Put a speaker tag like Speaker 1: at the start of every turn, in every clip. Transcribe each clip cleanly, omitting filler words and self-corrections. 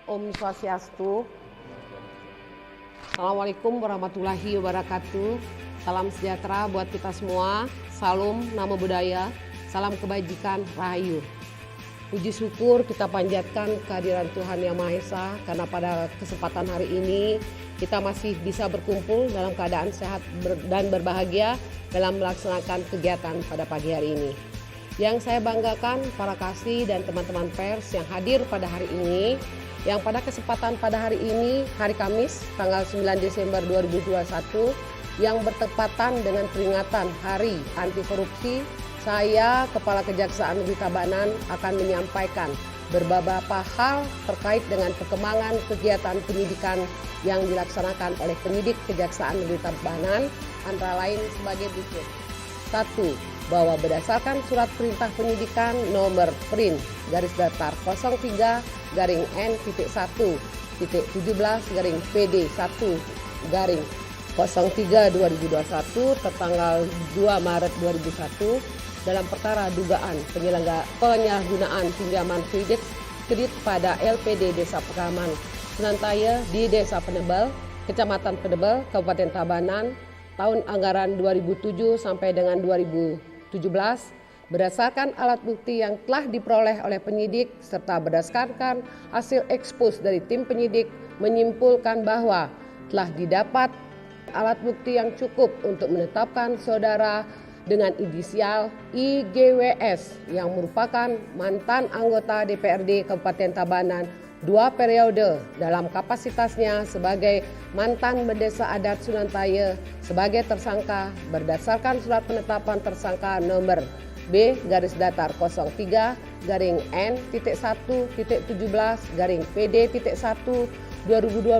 Speaker 1: Om Swastiastu. Assalamualaikum warahmatullahi wabarakatuh. Salam sejahtera buat kita semua. Salam Namo Buddhaya. Salam kebajikan Rahayu. Puji syukur kita panjatkan kehadiran Tuhan Yang Maha Esa karena pada kesempatan hari ini kita masih bisa berkumpul dalam keadaan sehat dan berbahagia dalam melaksanakan kegiatan pada pagi hari ini. Yang saya banggakan para kasih dan teman-teman pers yang hadir pada hari ini, yang pada kesempatan pada hari ini, hari Kamis, tanggal 9 Desember 2021, yang bertepatan dengan peringatan Hari Anti Korupsi, saya, Kepala Kejaksaan Negeri Tabanan, akan menyampaikan beberapa hal terkait dengan perkembangan kegiatan penyidikan yang dilaksanakan oleh penyidik Kejaksaan Negeri Tabanan, antara lain sebagai berikut. 1. Bahwa berdasarkan surat perintah penyidikan nomor PRIN /N-1/PD1/PD3/03/2021 tertanggal 2 Maret 2001 dalam perkara dugaan penyalahgunaan pinjaman kredit pada LPD Desa Pekaman Sunantaya di Desa Penebel, Kecamatan Penebel, Kabupaten Tabanan, tahun anggaran 2007 sampai dengan 2017 berdasarkan alat bukti yang telah diperoleh oleh penyidik serta berdasarkan hasil ekspos dari tim penyidik menyimpulkan bahwa telah didapat alat bukti yang cukup untuk menetapkan saudara dengan inisial IGWS yang merupakan mantan anggota DPRD Kabupaten Tabanan 2 periode dalam kapasitasnya sebagai mantan Bendesa Adat Sunantaya sebagai tersangka berdasarkan surat penetapan tersangka nomor B-N-1-17-PD-1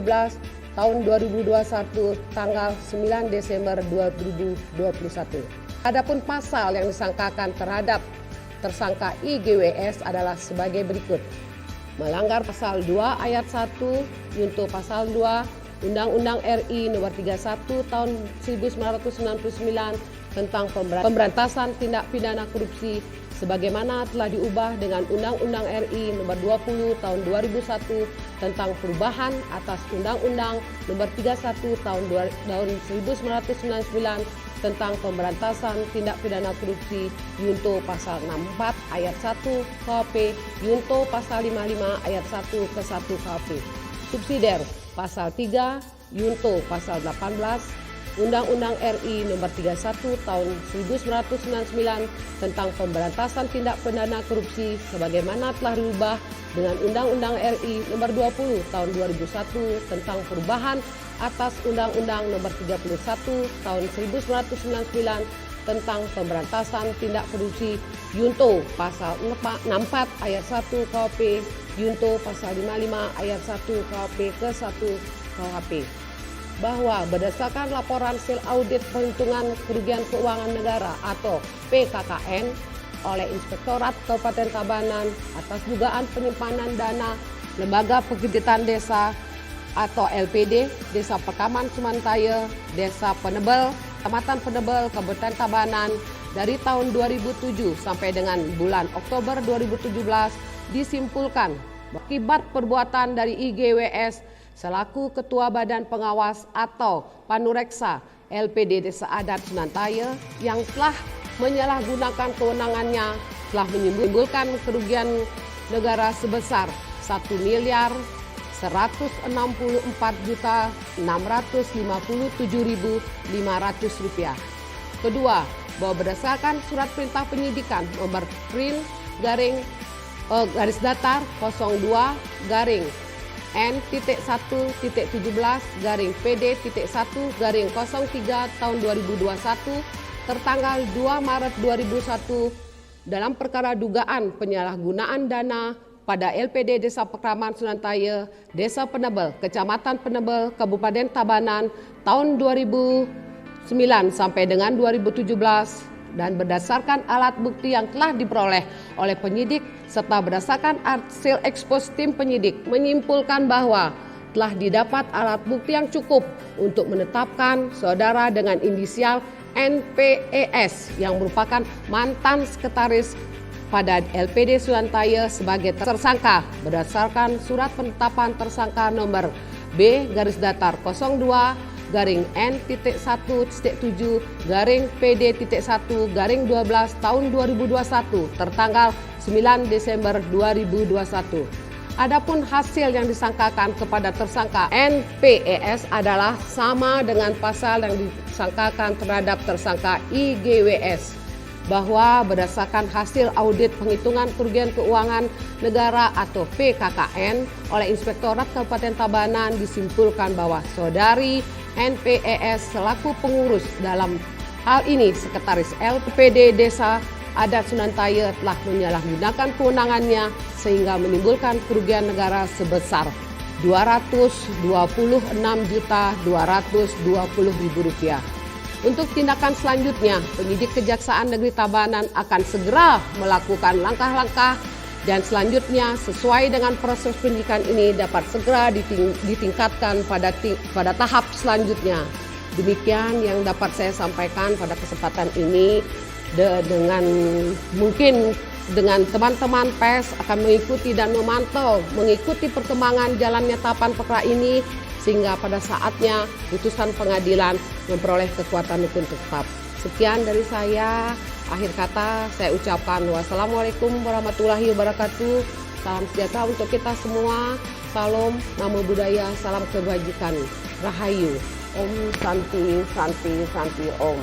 Speaker 1: tahun 2021 tanggal 9 Desember 2021. Adapun pasal yang disangkakan terhadap tersangka IGWS adalah sebagai berikut. Melanggar pasal 2 ayat 1 junto pasal 2 Undang-Undang RI nomor 31 tahun 1999 tentang pemberantasan tindak pidana korupsi sebagaimana telah diubah dengan Undang-Undang RI nomor 20 tahun 2001 tentang perubahan atas Undang-Undang nomor 31 tahun 1999 tentang pemberantasan tindak pidana korupsi Yunto pasal 64 ayat 1 KUHP, Yunto pasal 55 ayat 1 ke 1 KUHP. Subsidiar pasal 3 Yunto pasal 18 Undang-Undang RI nomor 31 tahun 1999 tentang pemberantasan tindak pidana korupsi sebagaimana telah diubah dengan Undang-Undang RI nomor 20 tahun 2001 tentang perubahan atas Undang-Undang nomor 31 tahun 1999 tentang pemberantasan tindak korupsi Yunto pasal 64 ayat 1 KUHP, Yunto pasal 55 ayat 1 KUHP ke 1 KUHP. Bahwa berdasarkan laporan hasil audit perhitungan kerugian keuangan negara atau PKKN oleh Inspektorat Kabupaten Tabanan atas dugaan penyimpanan dana Lembaga Pekreditan Desa atau LPD Desa Pekaman Sunantaya, Desa Penebel, Kecamatan Penebel, Kabupaten Tabanan dari tahun 2007 sampai dengan bulan Oktober 2017 disimpulkan akibat perbuatan dari IGWS selaku Ketua Badan Pengawas atau Panureksa LPD Desa Adat Sunantaya yang telah menyalahgunakan kewenangannya telah menimbulkan kerugian negara sebesar 1.164.657.500 rupiah. Kedua, bahwa berdasarkan surat perintah penyidikan nomor PRIN /02-N-1-17-PD-1/03/2021 tahun 2021 tertanggal 2 Maret 2001 dalam perkara dugaan penyalahgunaan dana pada LPD Desa Pekaman Sunantaya, Desa Penebel, Kecamatan Penebel, Kabupaten Tabanan tahun 2009 sampai dengan 2017 dan berdasarkan alat bukti yang telah diperoleh oleh penyidik serta berdasarkan hasil ekspos tim penyidik menyimpulkan bahwa telah didapat alat bukti yang cukup untuk menetapkan saudara dengan inisial NPES yang merupakan mantan sekretaris pada LPD Surantaya sebagai tersangka berdasarkan surat penetapan tersangka nomor B-N.1.7/PD.1/12 tahun 2021 tertanggal 9 Desember 2021. Adapun hasil yang disangkakan kepada tersangka NPES adalah sama dengan pasal yang disangkakan terhadap tersangka IGWS, bahwa berdasarkan hasil audit penghitungan kerugian keuangan negara atau PKKN oleh Inspektorat Kabupaten Tabanan disimpulkan bahwa saudari NPES selaku pengurus, dalam hal ini Sekretaris LPD Desa Adat Surantaya, telah menyalahgunakan kewenangannya sehingga menimbulkan kerugian negara sebesar Rp226.220.000. Untuk tindakan selanjutnya, penyidik Kejaksaan Negeri Tabanan akan segera melakukan langkah-langkah dan selanjutnya sesuai dengan proses penyidikan ini dapat segera ditingkatkan pada tahap selanjutnya. Demikian yang dapat saya sampaikan pada kesempatan ini. Dengan mungkin dengan teman-teman pers akan mengikuti dan mengikuti perkembangan jalannya tahapan perkara ini, sehingga pada saatnya putusan pengadilan memperoleh kekuatan hukum tetap. Sekian dari saya. Akhir kata saya ucapkan wassalamualaikum warahmatullahi wabarakatuh. Salam sejahtera untuk kita semua. Salam, namo buddhaya, salam kebajikan. Rahayu. Om Santi Santi Santi Om.